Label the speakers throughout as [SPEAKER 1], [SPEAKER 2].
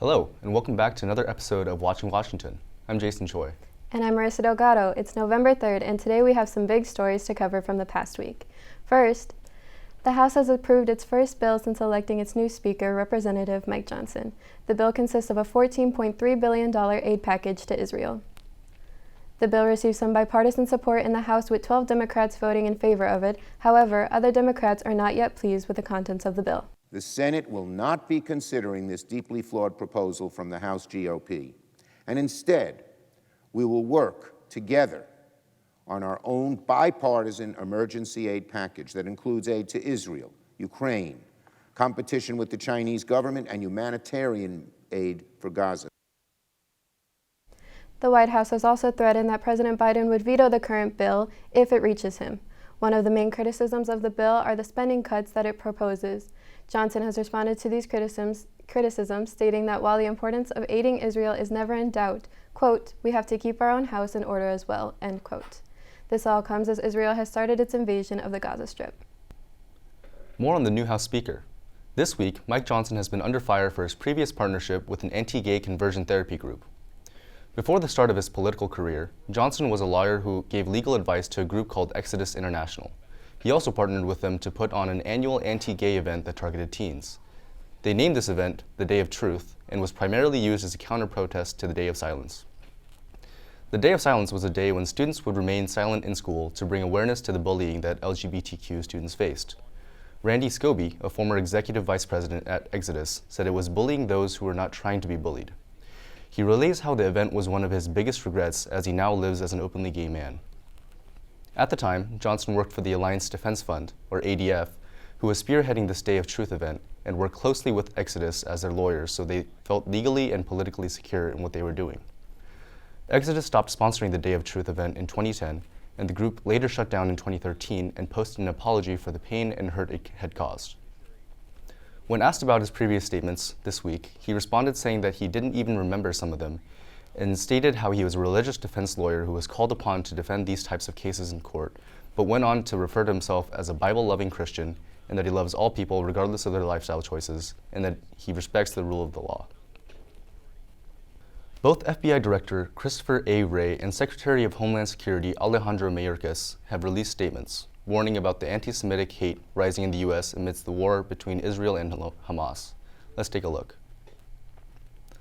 [SPEAKER 1] Hello, and welcome back to another episode of Watching Washington. I'm Jason Choi.
[SPEAKER 2] And I'm Marissa Delgado. It's November 3rd, and today we have some big stories to cover from the past week. First, the House has approved its first bill since electing its new Speaker, Representative Mike Johnson. The bill consists of a $14.3 billion aid package to Israel. The bill received some bipartisan support in the House, with 12 Democrats voting in favor of it. However, other Democrats are not yet pleased with the contents of the bill.
[SPEAKER 3] The Senate will not be considering this deeply flawed proposal from the House GOP, and instead, we will work together on our own bipartisan emergency aid package that includes aid to Israel, Ukraine, competition with the Chinese government, and humanitarian aid for Gaza.
[SPEAKER 2] The White House has also threatened that President Biden would veto the current bill if it reaches him. One of the main criticisms of the bill are the spending cuts that it proposes. Johnson has responded to these criticisms, stating that while the importance of aiding Israel is never in doubt, quote, "we have to keep our own house in order as well," end quote. This all comes as Israel has started its invasion of the Gaza Strip.
[SPEAKER 1] More on the new House Speaker. This week, Mike Johnson has been under fire for his previous partnership with an anti-gay conversion therapy group. Before the start of his political career, Johnson was a lawyer who gave legal advice to a group called Exodus International. He also partnered with them to put on an annual anti-gay event that targeted teens. They named this event the Day of Truth and was primarily used as a counter-protest to the Day of Silence. The Day of Silence was a day when students would remain silent in school to bring awareness to the bullying that LGBTQ students faced. Randy Scobie, a former executive vice president at Exodus, said it was bullying those who were not trying to be bullied. He relays how the event was one of his biggest regrets as he now lives as an openly gay man. At the time, Johnson worked for the Alliance Defense Fund, or ADF, who was spearheading this Day of Truth event and worked closely with Exodus as their lawyers so they felt legally and politically secure in what they were doing. Exodus stopped sponsoring the Day of Truth event in 2010, and the group later shut down in 2013 and posted an apology for the pain and hurt it had caused. When asked about his previous statements this week, he responded saying that he didn't even remember some of them, and stated how he was a religious defense lawyer who was called upon to defend these types of cases in court, but went on to refer to himself as a Bible-loving Christian and that he loves all people regardless of their lifestyle choices, and that he respects the rule of the law. Both FBI Director Christopher A. Wray and Secretary of Homeland Security Alejandro Mayorkas have released statements warning about the anti-Semitic hate rising in the U.S. amidst the war between Israel and Hamas. Let's take a look.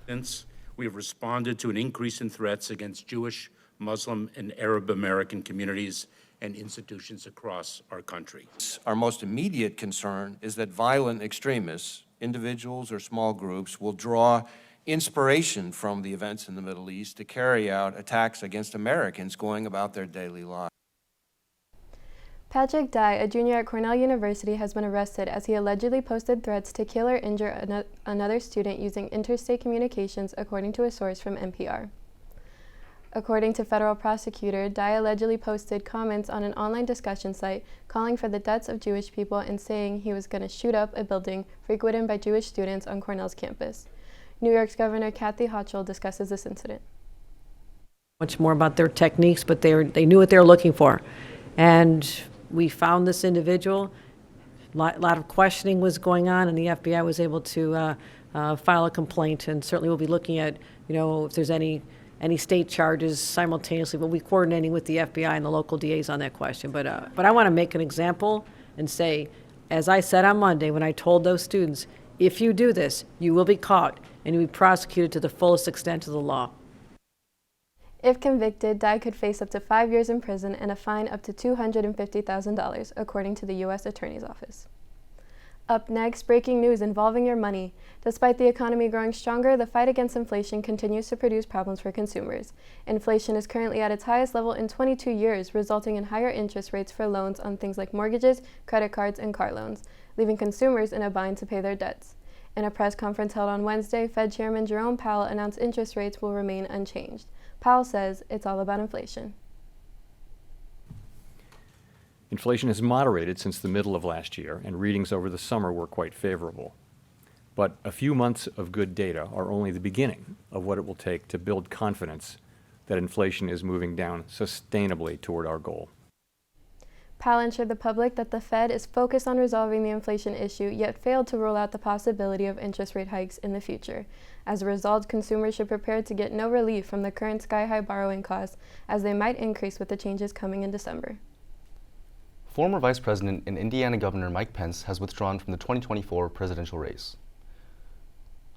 [SPEAKER 4] Since we have responded to an increase in threats against Jewish, Muslim, and Arab American communities and institutions across our country.
[SPEAKER 5] Our most immediate concern is that violent extremists, individuals or small groups, will draw inspiration from the events in the Middle East to carry out attacks against Americans going about their daily lives.
[SPEAKER 2] Patrick Dye, a junior at Cornell University, has been arrested as he allegedly posted threats to kill or injure another student using interstate communications, according to a source from NPR. According to federal prosecutor, Dye allegedly posted comments on an online discussion site calling for the deaths of Jewish people and saying he was going to shoot up a building frequented by Jewish students on Cornell's campus. New York's Governor Kathy Hochul discusses this incident.
[SPEAKER 6] Much more about their techniques, but they knew what they were looking for. And we found this individual. A lot of questioning was going on, and the FBI was able to file a complaint. And certainly we'll be looking at, if there's any state charges simultaneously. We'll be coordinating with the FBI and the local DAs on that question. But I want to make an example and say, as I said on Monday when I told those students, if you do this, you will be caught and you'll be prosecuted to the fullest extent of the law.
[SPEAKER 2] If convicted, Dye could face up to 5 years in prison and a fine up to $250,000, according to the U.S. Attorney's Office. Up next, breaking news involving your money. Despite the economy growing stronger, the fight against inflation continues to produce problems for consumers. Inflation is currently at its highest level in 22 years, resulting in higher interest rates for loans on things like mortgages, credit cards, and car loans, leaving consumers in a bind to pay their debts. In a press conference held on Wednesday, Fed Chairman Jerome Powell announced interest rates will remain unchanged. Powell says it's all about inflation.
[SPEAKER 7] Inflation has moderated since the middle of last year, and readings over the summer were quite favorable. But a few months of good data are only the beginning of what it will take to build confidence that inflation is moving down sustainably toward our goal.
[SPEAKER 2] Powell assured the public that the Fed is focused on resolving the inflation issue, yet failed to rule out the possibility of interest rate hikes in the future. As a result, consumers should prepare to get no relief from the current sky-high borrowing costs, as they might increase with the changes coming in December.
[SPEAKER 1] Former Vice President and Indiana Governor Mike Pence has withdrawn from the 2024 presidential race.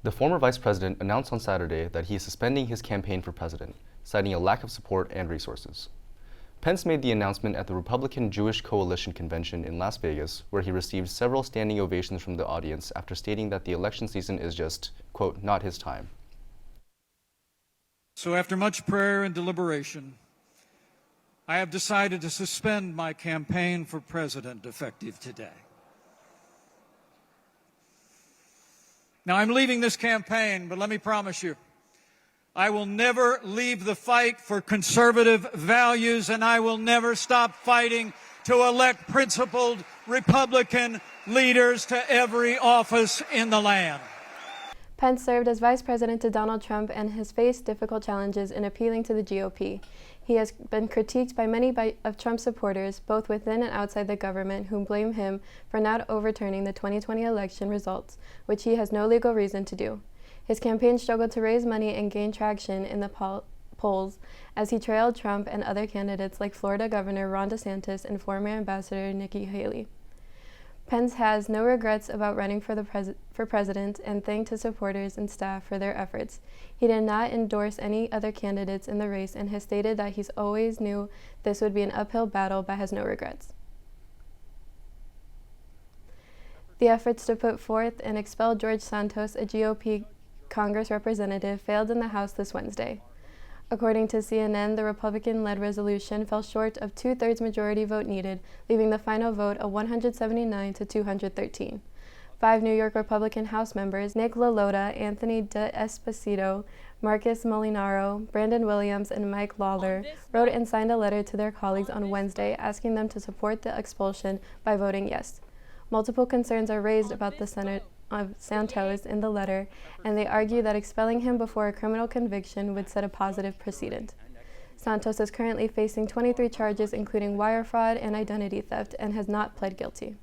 [SPEAKER 1] The former vice president announced on Saturday that he is suspending his campaign for president, citing a lack of support and resources. Pence made the announcement at the Republican Jewish Coalition Convention in Las Vegas, where he received several standing ovations from the audience after stating that the election season is just, quote, not his time.
[SPEAKER 8] So after much prayer and deliberation, I have decided to suspend my campaign for president effective today. Now, I'm leaving this campaign, but let me promise you, I will never leave the fight for conservative values, and I will never stop fighting to elect principled Republican leaders to every office in the land.
[SPEAKER 2] Pence served as vice president to Donald Trump and has faced difficult challenges in appealing to the GOP. He has been critiqued by many of Trump's supporters, both within and outside the government, who blame him for not overturning the 2020 election results, which he has no legal reason to do. His campaign struggled to raise money and gain traction in the polls as he trailed Trump and other candidates like Florida Governor Ron DeSantis and former Ambassador Nikki Haley. Pence has no regrets about running for president and thanked his supporters and staff for their efforts. He did not endorse any other candidates in the race and has stated that he's always knew this would be an uphill battle but has no regrets. The efforts to put forth and expel George Santos, a GOP Congress representative, failed in the House this Wednesday. According to CNN, the Republican-led resolution fell short of two-thirds majority vote needed, leaving the final vote a 179 to 213. 5 New York Republican House members, Nick LaLota, Anthony DeEsposito, Marcus Molinaro, Brandon Williams, and Mike Lawler, wrote and signed a letter to their colleagues on Wednesday asking them to support the expulsion by voting yes. Multiple concerns are raised about the Senate of Santos in the letter, and they argue that expelling him before a criminal conviction would set a positive precedent. Santos is currently facing 23 charges, including wire fraud and identity theft, and has not pled guilty.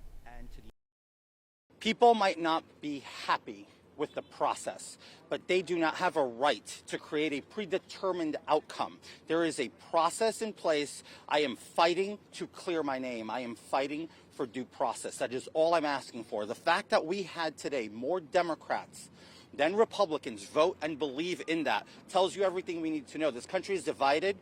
[SPEAKER 9] People might not be happy with the process, but they do not have a right to create a predetermined outcome. There is a process in place. I am fighting to clear my name. I am fighting for due process. That is all I'm asking for. The fact that we had today more Democrats than Republicans vote and believe in that tells you everything we need to know. This country is divided.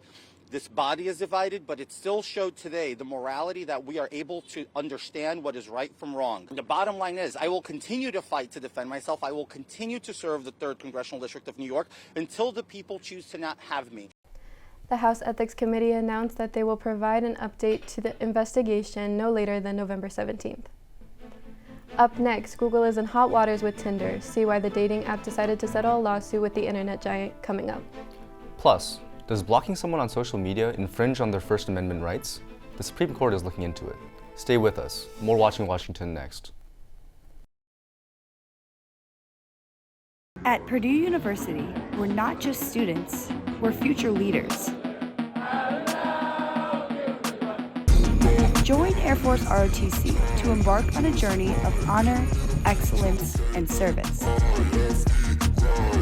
[SPEAKER 9] This body is divided, but it still showed today the morality that we are able to understand what is right from wrong. The bottom line is I will continue to fight to defend myself. I will continue to serve the 3rd Congressional District of New York until the people choose to not have me.
[SPEAKER 2] The House Ethics Committee announced that they will provide an update to the investigation no later than November 17th. Up next, Google is in hot waters with Tinder. See why the dating app decided to settle a lawsuit with the internet giant coming up.
[SPEAKER 1] Plus, does blocking someone on social media infringe on their First Amendment rights? The Supreme Court is looking into it. Stay with us. More Watching Washington next.
[SPEAKER 10] At Purdue University, we're not just students, we're future leaders. Join Air Force ROTC to embark on a journey of honor, excellence, and service.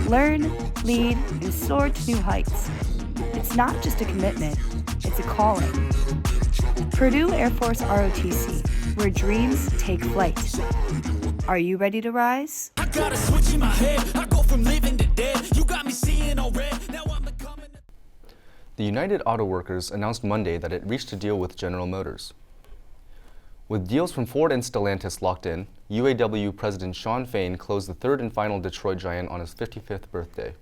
[SPEAKER 10] Learn, lead, and soar to new heights. It's not just a commitment, it's a calling. Purdue Air Force ROTC, where dreams take flight. Are you ready to rise?
[SPEAKER 11] I got a switch in my head. I go from living to dead. You got me seeing all red. Now I'm becoming.
[SPEAKER 1] The United Auto Workers announced Monday that it reached a deal with General Motors. With deals from Ford and Stellantis locked in, UAW President Shawn Fain closed the 3rd and final Detroit giant on his 55th birthday.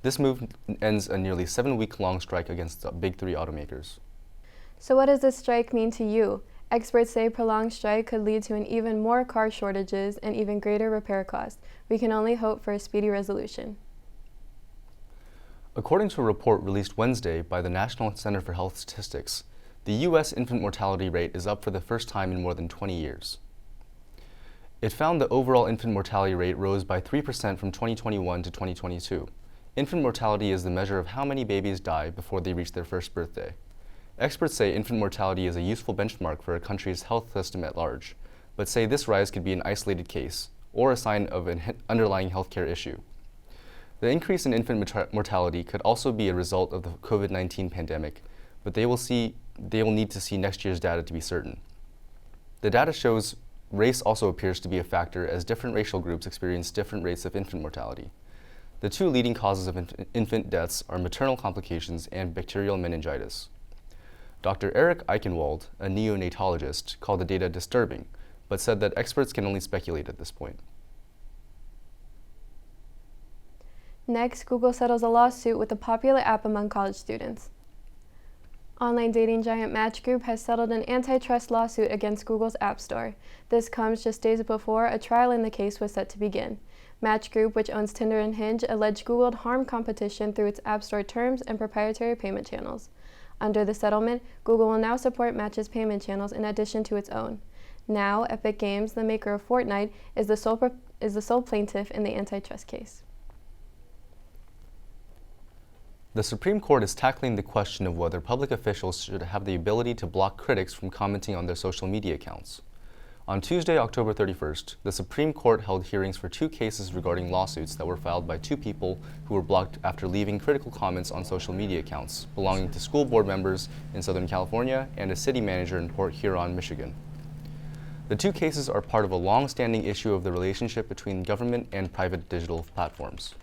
[SPEAKER 1] This move ends a nearly 7-week-long strike against the big 3 automakers.
[SPEAKER 2] So what does this strike mean to you? Experts say prolonged strike could lead to an even more car shortages and even greater repair costs. We can only hope for a speedy resolution. According to a report released Wednesday by the National Center for Health Statistics, the U.S. infant mortality rate is up for the first time in more than 20 years. It found the overall infant mortality rate rose by 3% from 2021 to 2022. Infant mortality is the measure of how many babies die before they reach their first birthday.
[SPEAKER 1] Experts say infant mortality is a useful benchmark for a country's health system at large, but say this rise could be an isolated case or a sign of an underlying healthcare issue. The increase in infant mortality could also be a result of the COVID-19 pandemic, but they will need to see next year's data to be certain. The data shows race also appears to be a factor, as different racial groups experience different rates of infant mortality. The two leading causes of infant deaths are maternal complications and bacterial meningitis. Dr. Eric Eichenwald, a neonatologist, called the data disturbing, but said that experts can only speculate at this point.
[SPEAKER 2] Next, Google settles a lawsuit with a popular app among college students. Online dating giant Match Group has settled an antitrust lawsuit against Google's App Store. This comes just days before a trial in the case was set to begin. Match Group, which owns Tinder and Hinge, alleged Google harmed competition through its App Store terms and proprietary payment channels. Under the settlement, Google will now support Match's payment channels in addition to its own. Now, Epic Games, the maker of Fortnite, is the sole plaintiff in the antitrust case.
[SPEAKER 1] The Supreme Court is tackling the question of whether public officials should have the ability to block critics from commenting on their social media accounts. On Tuesday, October 31st, the Supreme Court held hearings for two cases regarding lawsuits that were filed by two people who were blocked after leaving critical comments on social media accounts belonging to school board members in Southern California and a city manager in Port Huron, Michigan. The two cases are part of a long-standing issue of the relationship between government and private digital platforms.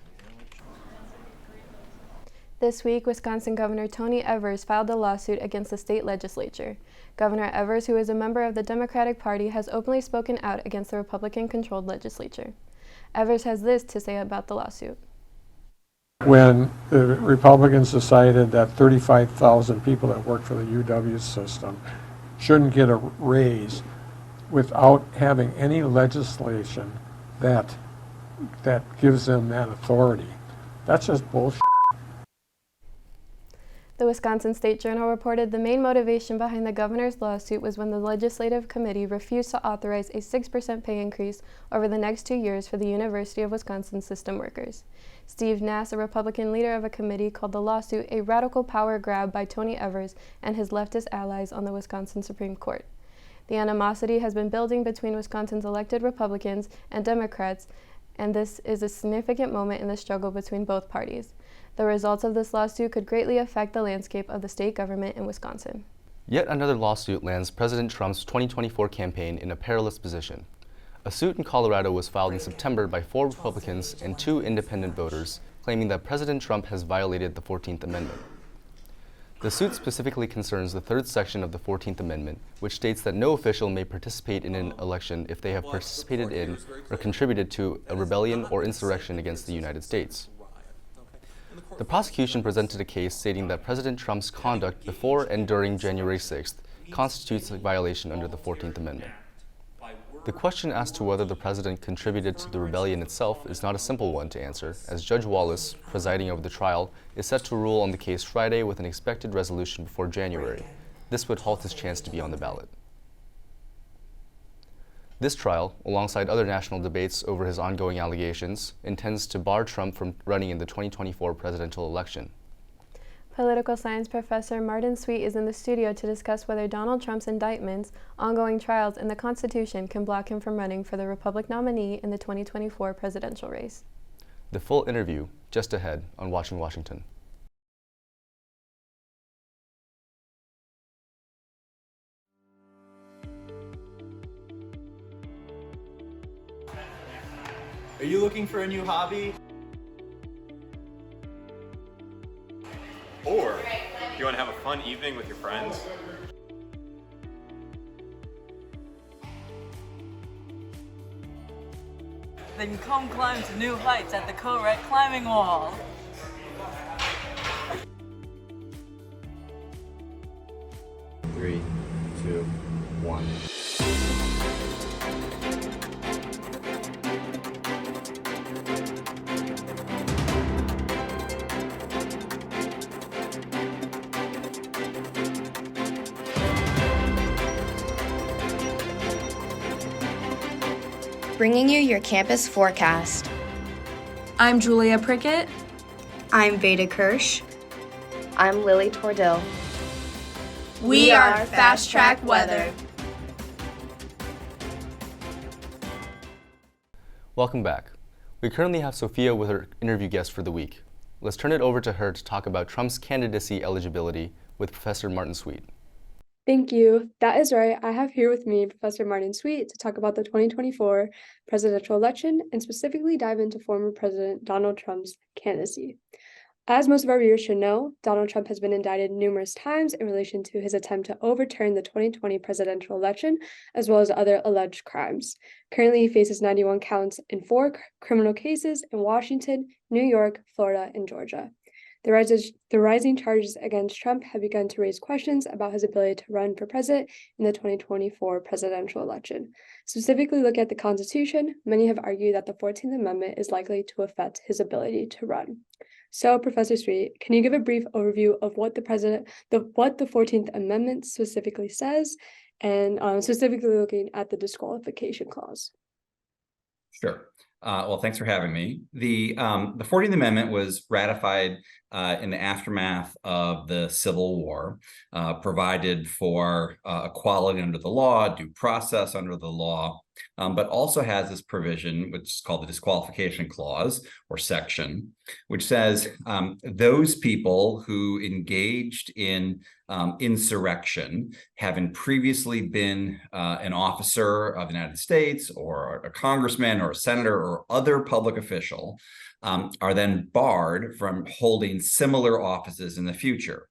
[SPEAKER 2] This week, Wisconsin Governor Tony Evers filed a lawsuit against the state legislature. Governor Evers, who is a member of the Democratic Party, has openly spoken out against the Republican-controlled legislature. Evers has this to say about the lawsuit.
[SPEAKER 12] When the Republicans decided that 35,000 people that work for the UW system shouldn't get a raise without having any legislation that gives them that authority, that's just bullshit.
[SPEAKER 2] The Wisconsin State Journal reported the main motivation behind the governor's lawsuit was when the legislative committee refused to authorize a 6% pay increase over the next 2 years for the University of Wisconsin system workers. Steve Nass, a Republican leader of a committee, called the lawsuit a radical power grab by Tony Evers and his leftist allies on the Wisconsin Supreme Court. The animosity has been building between Wisconsin's elected Republicans and Democrats, and this is a significant moment in the struggle between both parties. The results of this lawsuit could greatly affect the landscape of the state government in Wisconsin.
[SPEAKER 1] Yet another lawsuit lands President Trump's 2024 campaign in a perilous position. A suit in Colorado was filed in September by 4 Republicans and 2 independent voters, claiming that President Trump has violated the 14th Amendment. The suit specifically concerns the 3rd section of the 14th Amendment, which states that no official may participate in an election if they have participated in or contributed to a rebellion or insurrection against the United States. The prosecution presented a case stating that President Trump's conduct before and during January 6th constitutes a violation under the 14th Amendment. The question as to whether the president contributed to the rebellion itself is not a simple one to answer, as Judge Wallace, presiding over the trial, is set to rule on the case Friday with an expected resolution before January. This would halt his chance to be on the ballot. This trial, alongside other national debates over his ongoing allegations, intends to bar Trump from running in the 2024 presidential election.
[SPEAKER 2] Political science professor Martin Sweet is in the studio to discuss whether Donald Trump's indictments, ongoing trials, and the Constitution can block him from running for the Republican nominee in the 2024 presidential race.
[SPEAKER 1] The full interview just ahead on Watching Washington.
[SPEAKER 13] Are you looking for a new hobby? Or do you want to have a fun evening with your friends?
[SPEAKER 14] Then come climb to new heights at the Co-Rec Climbing Wall.
[SPEAKER 15] Three, two, one.
[SPEAKER 16] Bringing you your campus forecast.
[SPEAKER 17] I'm Julia Prickett.
[SPEAKER 10] I'm Veda Kirsch.
[SPEAKER 16] I'm Lily Tordill. We are Fast Track Weather.
[SPEAKER 1] Welcome back. We currently have Sophia with her interview guest for the week. Let's turn it over to her to talk about Trump's candidacy eligibility with Professor Martin Sweet.
[SPEAKER 2] Thank you. That is right. I have here with me Professor Martin Sweet to talk about the 2024 presidential election and specifically dive into former President Donald Trump's candidacy. As most of our viewers should know, Donald Trump has been indicted numerous times in relation to his attempt to overturn the 2020 presidential election, as well as other alleged crimes. Currently, he faces 91 counts in 4 criminal cases in Washington, New York, Florida, and Georgia. The rising charges against Trump have begun to raise questions about his ability to run for president in the 2024 presidential election. Specifically looking at the Constitution, many have argued that the 14th Amendment is likely to affect his ability to run. So, Professor Sweet, can you give a brief overview of what the 14th Amendment specifically says, and specifically looking at the disqualification clause?
[SPEAKER 18] Sure. Well, thanks for having me. The 14th Amendment was ratified in the aftermath of the Civil War, provided for equality under the law, due process under the law, but also has this provision, which is called the disqualification clause or section, which says those people who engaged in insurrection, having previously been an officer of the United States or a congressman or a senator or other public official, are then barred from holding similar offices in the future.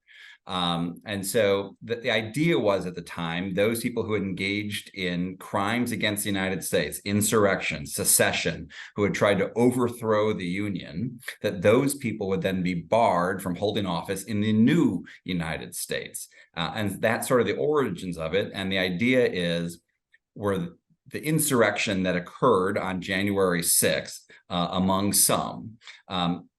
[SPEAKER 18] And so the idea was at the time, those people who had engaged in crimes against the United States, insurrection, secession, who had tried to overthrow the Union, that those people would then be barred from holding office in the new United States. And that's sort of the origins of it. And the idea is where the insurrection that occurred on January 6th among some,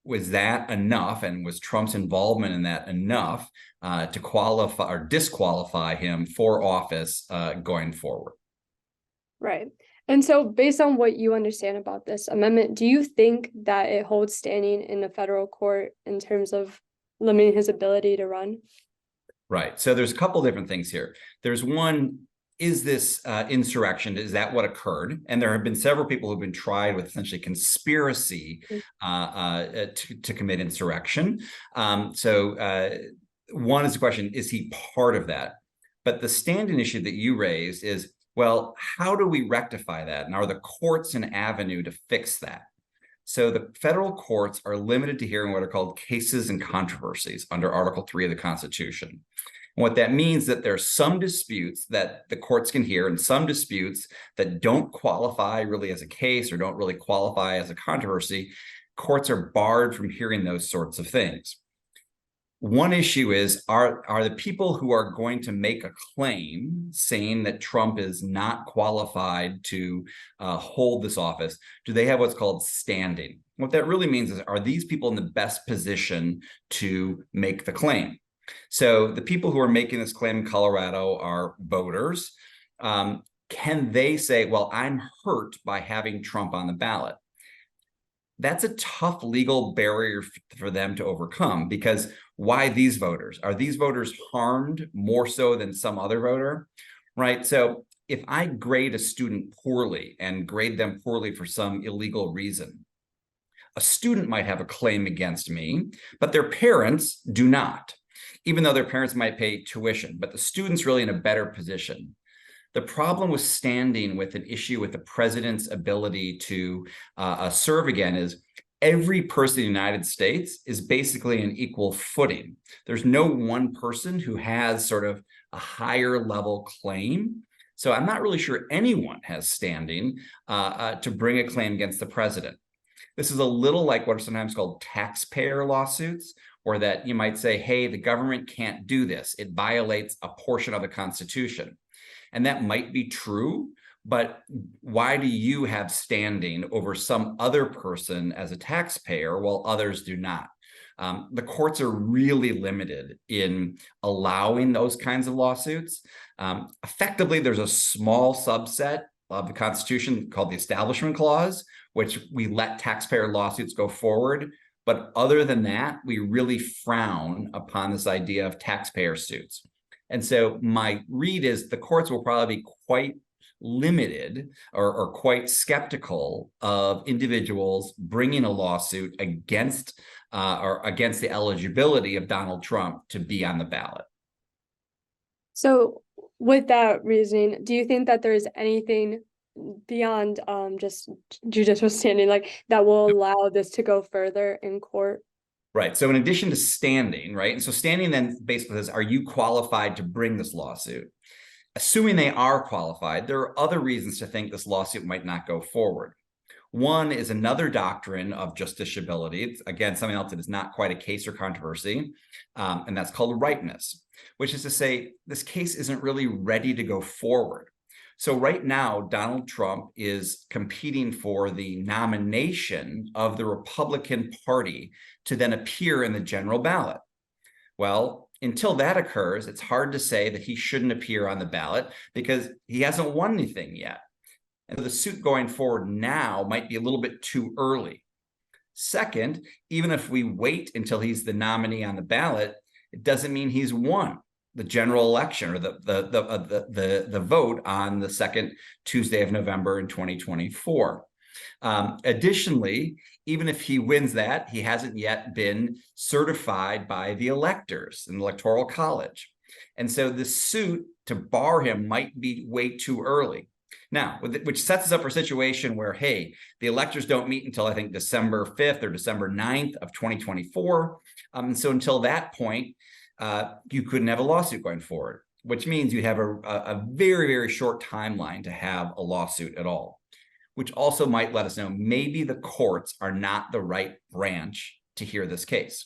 [SPEAKER 18] was that enough, and was Trump's involvement in that enough to qualify or disqualify him for office going forward?
[SPEAKER 2] Right. And so based on what you understand about this amendment, do you think that it holds standing in the federal court in terms of limiting his ability to run?
[SPEAKER 18] Right. So there's a couple different things here. There's one, is this insurrection, is that what occurred? And there have been several people who've been tried with essentially conspiracy to commit insurrection. One is the question, is he part of that? But the stand-in issue that you raised is, well, how do we rectify that? And are the courts an avenue to fix that? So the federal courts are limited to hearing what are called cases and controversies under Article 3 of the Constitution. And what that means that there are some disputes that the courts can hear and some disputes that don't qualify really as a case or don't really qualify as a controversy. Courts are barred from hearing those sorts of things. One issue is, are the people who are going to make a claim saying that Trump is not qualified to hold this office, do they have what's called standing? What that really means is, are these people in the best position to make the claim? So the people who are making this claim in Colorado are voters. Can they say, well, I'm hurt by having Trump on the ballot? That's a tough legal barrier for them to overcome, because why these voters? Are these voters harmed more so than some other voter? Right? So if I grade a student poorly and grade them poorly for some illegal reason, a student might have a claim against me, but their parents do not, even though their parents might pay tuition, but the student's really in a better position. The problem with standing with an issue with the president's ability to serve again is every person in the United States is basically an equal footing. There's no one person who has sort of a higher level claim. So I'm not really sure anyone has standing to bring a claim against the president. This is a little like what are sometimes called taxpayer lawsuits, or that you might say, hey, the government can't do this. It violates a portion of the Constitution. And that might be true, but why do you have standing over some other person as a taxpayer while others do not? The courts are really limited in allowing those kinds of lawsuits. Effectively, there's a small subset of the Constitution called the Establishment Clause, which we let taxpayer lawsuits go forward. But other than that, we really frown upon this idea of taxpayer suits. And so my read is the courts will probably be quite limited or quite skeptical of individuals bringing a lawsuit against or against the eligibility of Donald Trump to be on the ballot.
[SPEAKER 19] So with that reasoning, do you think that there is anything beyond just judicial standing like that will allow this to go further in court?
[SPEAKER 18] Right. So in addition to standing, right? And so standing then basically says, are you qualified to bring this lawsuit? Assuming they are qualified, there are other reasons to think this lawsuit might not go forward. One is another doctrine of justiciability. It's, again, something else that is not quite a case or controversy, and that's called ripeness, which is to say this case isn't really ready to go forward. So right now, Donald Trump is competing for the nomination of the Republican Party to then appear in the general ballot. Well, until that occurs, it's hard to say that he shouldn't appear on the ballot because he hasn't won anything yet. And the suit going forward now might be a little bit too early. Second, even if we wait until he's the nominee on the ballot, it doesn't mean he's won the general election or the vote on the second Tuesday of November in 2024. Additionally, even if he wins that, he hasn't yet been certified by the electors in the Electoral College. And so the suit to bar him might be way too early. Now, which sets us up for a situation where, hey, the electors don't meet until I think December 5th or December 9th of 2024. And so until that point, you couldn't have a lawsuit going forward, which means you'd have a very, very short timeline to have a lawsuit at all, which also might let us know maybe the courts are not the right branch to hear this case.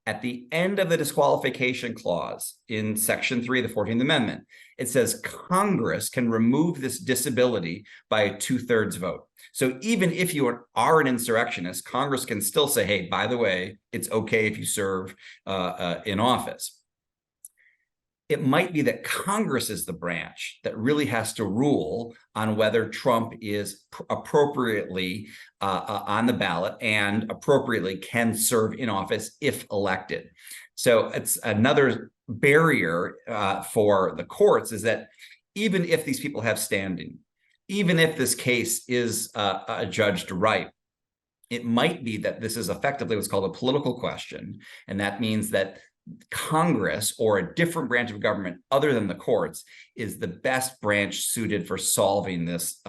[SPEAKER 18] At the end of the disqualification clause in Section 3 of the 14th Amendment, it says Congress can remove this disability by a 2/3 vote. So even if you are an insurrectionist, Congress can still say, hey, by the way, it's okay if you serve in office. It might be that Congress is the branch that really has to rule on whether Trump is appropriately on the ballot and appropriately can serve in office if elected. So it's another barrier for the courts is that even if these people have standing, even if this case is judged right, it might be that this is effectively what's called a political question. And that means that Congress or a different branch of government other than the courts is the best branch suited for solving this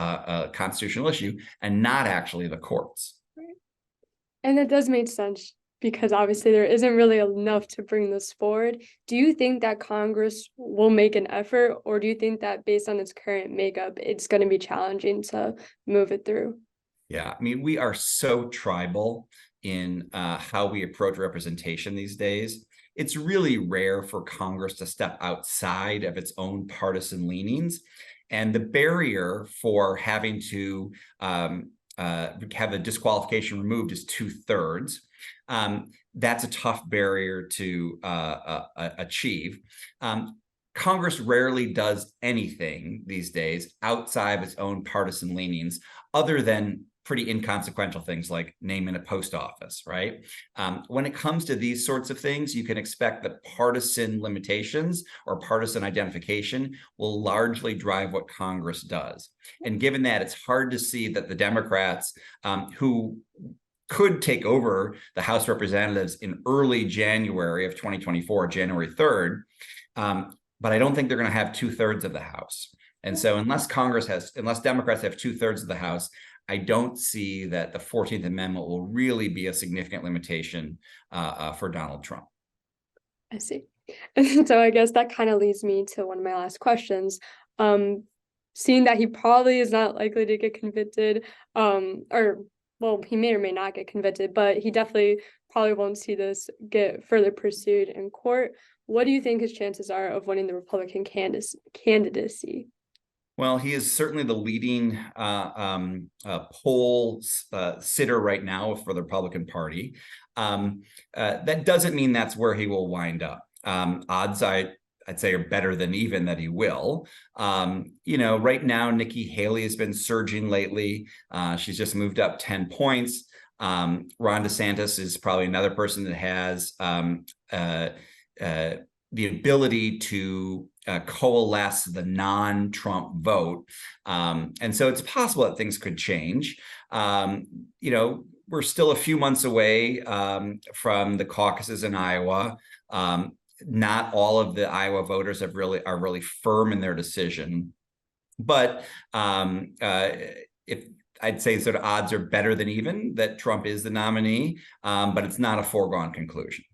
[SPEAKER 18] constitutional issue and not actually the courts.
[SPEAKER 19] Right. And that does make sense because obviously there isn't really enough to bring this forward. Do you think that Congress will make an effort, or do you think that based on its current makeup, it's going to be challenging to move it through?
[SPEAKER 18] Yeah, I mean, we are so tribal in how we approach representation these days. It's really rare for Congress to step outside of its own partisan leanings. And the barrier for having to have a disqualification removed is 2/3. That's a tough barrier to achieve. Congress rarely does anything these days outside of its own partisan leanings, other than pretty inconsequential things like naming a post office, right? When it comes to these sorts of things, you can expect that partisan limitations or partisan identification will largely drive what Congress does. And given that, it's hard to see that the Democrats who could take over the House of Representatives in early January of 2024, January 3rd, but I don't think they're going to have 2/3 of the House. And so unless Democrats have 2/3 of the House, I don't see that the 14th Amendment will really be a significant limitation for Donald Trump.
[SPEAKER 19] I see. And so I guess that kind of leads me to one of my last questions. Seeing that he probably is not likely to get convicted, well, he may or may not get convicted, but he definitely probably won't see this get further pursued in court. What do you think his chances are of winning the Republican candidacy?
[SPEAKER 18] Well, he is certainly the leading poll sitter right now for the Republican Party. That doesn't mean that's where he will wind up. Odds I'd say are better than even that he will. Right now, Nikki Haley has been surging lately. She's just moved up 10 points. Ron DeSantis is probably another person that has the ability to coalesce the non-Trump vote. And so it's possible that things could change. We're still a few months away from the caucuses in Iowa. Not all of the Iowa voters are really firm in their decision. But if I'd say sort of odds are better than even that Trump is the nominee, but it's not a foregone conclusion.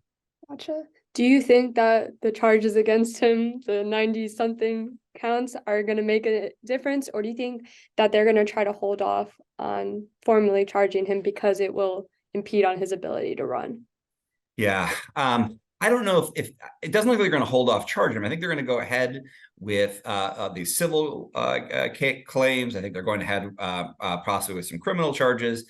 [SPEAKER 19] Gotcha. Do you think that the charges against him, the 90-something counts, are going to make a difference? Or do you think that they're going to try to hold off on formally charging him because it will impede on his ability to run?
[SPEAKER 18] Yeah. I don't know if it doesn't look like they're going to hold off charging him. I think they're going to go ahead with these civil claims. I think they're going ahead possibly with some criminal charges.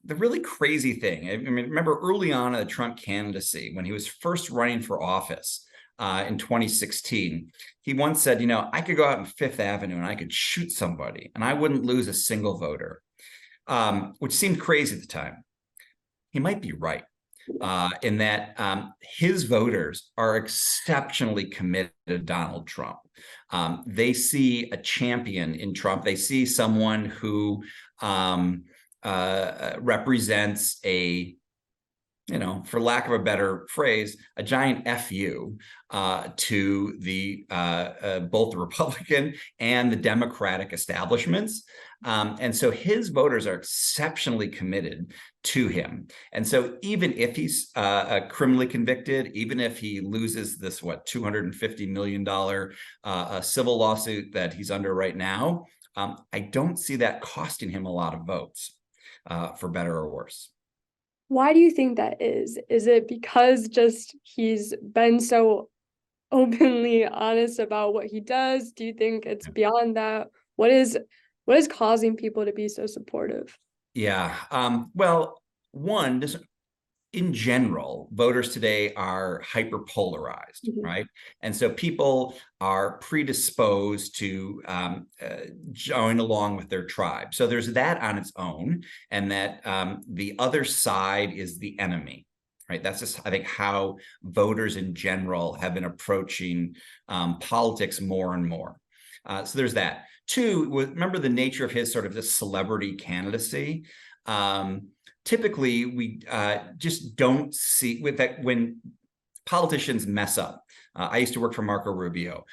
[SPEAKER 18] The really crazy thing, I mean, remember early on in the Trump candidacy, when he was first running for office in 2016, he once said, I could go out on Fifth Avenue and I could shoot somebody and I wouldn't lose a single voter, which seemed crazy at the time. He might be right. In that his voters are exceptionally committed to Donald Trump. They see a champion in Trump. They see someone who represents a, for lack of a better phrase, a giant FU to the both the Republican and the Democratic establishments. And so his voters are exceptionally committed to him. And so even if he's criminally convicted, even if he loses this, $250 million civil lawsuit that he's under right now, I don't see that costing him a lot of votes, for better or worse.
[SPEAKER 19] Why do you think that is? Is it because just he's been so openly honest about what he does? Do you think it's beyond that? What is causing people to be so supportive?
[SPEAKER 18] Yeah. Well, one, just in general, voters today are hyperpolarized, right? And so people are predisposed to join along with their tribe. So there's that on its own, and that the other side is the enemy. Right. That's just, I think, how voters in general have been approaching politics more and more. So there's that. Two, remember the nature of his sort of this celebrity candidacy. Typically, we just don't see with that when politicians mess up. I used to work for Marco Rubio.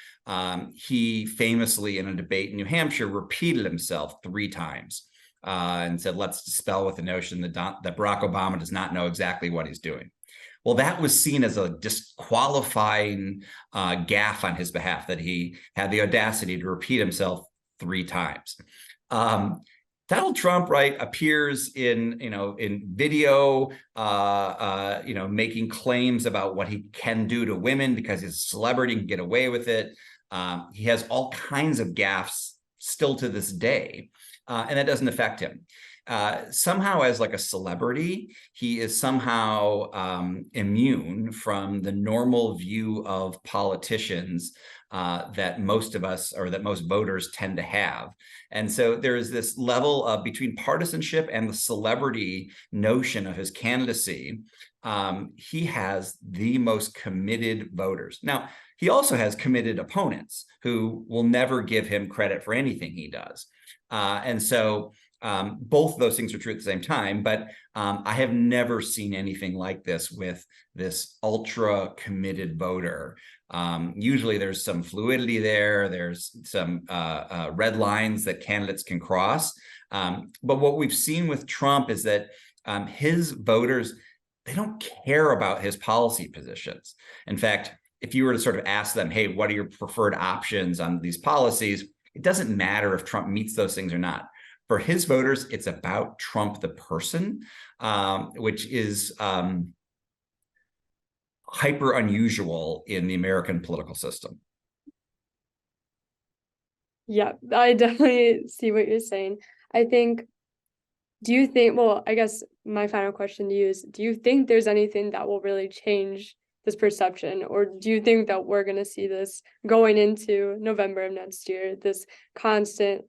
[SPEAKER 18] He famously, in a debate in New Hampshire, repeated himself 3 times and said, let's dispel with the notion that Barack Obama does not know exactly what he's doing. Well, that was seen as a disqualifying gaffe on his behalf, that he had the audacity to repeat himself 3 times. Donald Trump, right, appears in video, making claims about what he can do to women because he's a celebrity and can get away with it. He has all kinds of gaffes still to this day, and that doesn't affect him. Somehow, as like a celebrity, he is somehow immune from the normal view of politicians that most of us, or that most voters, tend to have. And so there is this level of between partisanship and the celebrity notion of his candidacy. He has the most committed voters. Now, he also has committed opponents who will never give him credit for anything he does. And so both of those things are true at the same time, but I have never seen anything like this with this ultra committed voter. Usually there's some fluidity there. There's some red lines that candidates can cross. But what we've seen with Trump is that his voters, they don't care about his policy positions. In fact, if you were to sort of ask them, hey, what are your preferred options on these policies? It doesn't matter if Trump meets those things or not. For his voters, it's about Trump the person, which is hyper unusual in the American political system.
[SPEAKER 19] Yeah, I definitely see what you're saying. I think, well, I guess my final question to you is, do you think there's anything that will really change this perception? Or do you think that we're going to see this going into November of next year, this constant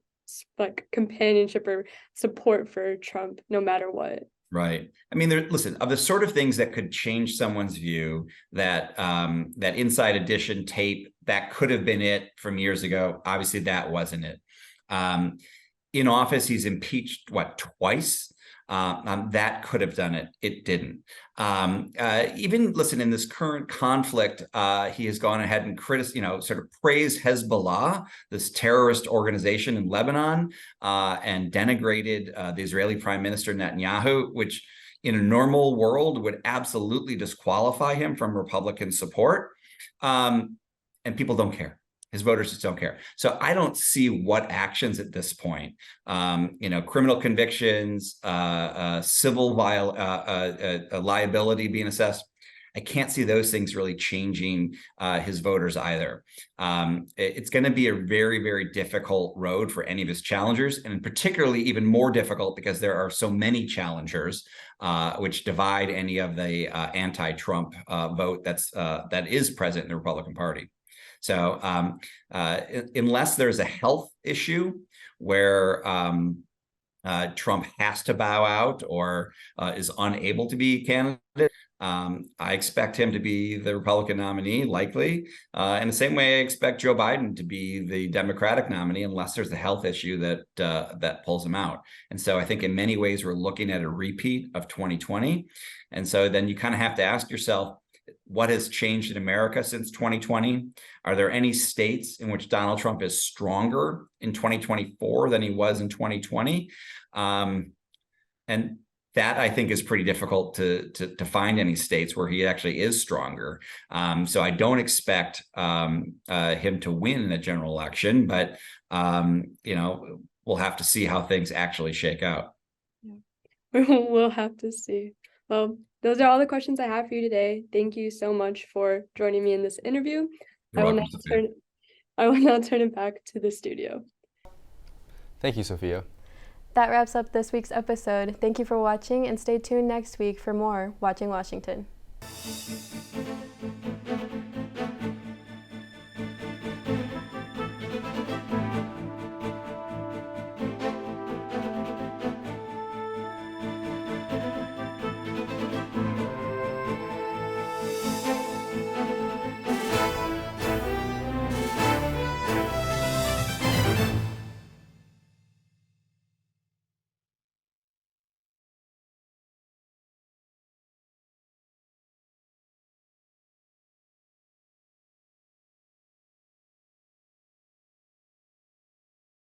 [SPEAKER 19] like companionship or support for Trump, no matter what?
[SPEAKER 18] Right. I mean, listen, of the sort of things that could change someone's view, that that Inside Edition tape, that could have been it from years ago. Obviously, that wasn't it. In office, he's impeached, what, twice? That could have done it. It didn't. Even, listen, in this current conflict, he has gone ahead and sort of praised Hezbollah, this terrorist organization in Lebanon, and denigrated the Israeli Prime Minister Netanyahu, which in a normal world would absolutely disqualify him from Republican support. And people don't care. His voters just don't care. So I don't see what actions at this point, criminal convictions, civil liability being assessed. I can't see those things really changing his voters either. It's going to be a very, very difficult road for any of his challengers, and particularly even more difficult because there are so many challengers, which divide any of the anti-Trump vote that is present in the Republican Party. So unless there's a health issue where Trump has to bow out or is unable to be a candidate, I expect him to be the Republican nominee, likely. In the same way, I expect Joe Biden to be the Democratic nominee, unless there's a health issue that pulls him out. And so I think in many ways, we're looking at a repeat of 2020. And so then you kind of have to ask yourself, what has changed in America since 2020? Are there any states in which Donald Trump is stronger in 2024 than he was in 2020? And that, I think, is pretty difficult to find any states where he actually is stronger. So I don't expect him to win in a general election, but we'll have to see how things actually shake out.
[SPEAKER 19] Yeah. We'll have to see. Well, those are all the questions I have for you today. Thank you so much for joining me in this interview. I will now turn it back to the studio.
[SPEAKER 1] Thank you, Sophia.
[SPEAKER 2] That wraps up this week's episode. Thank you for watching, and stay tuned next week for more Watching Washington.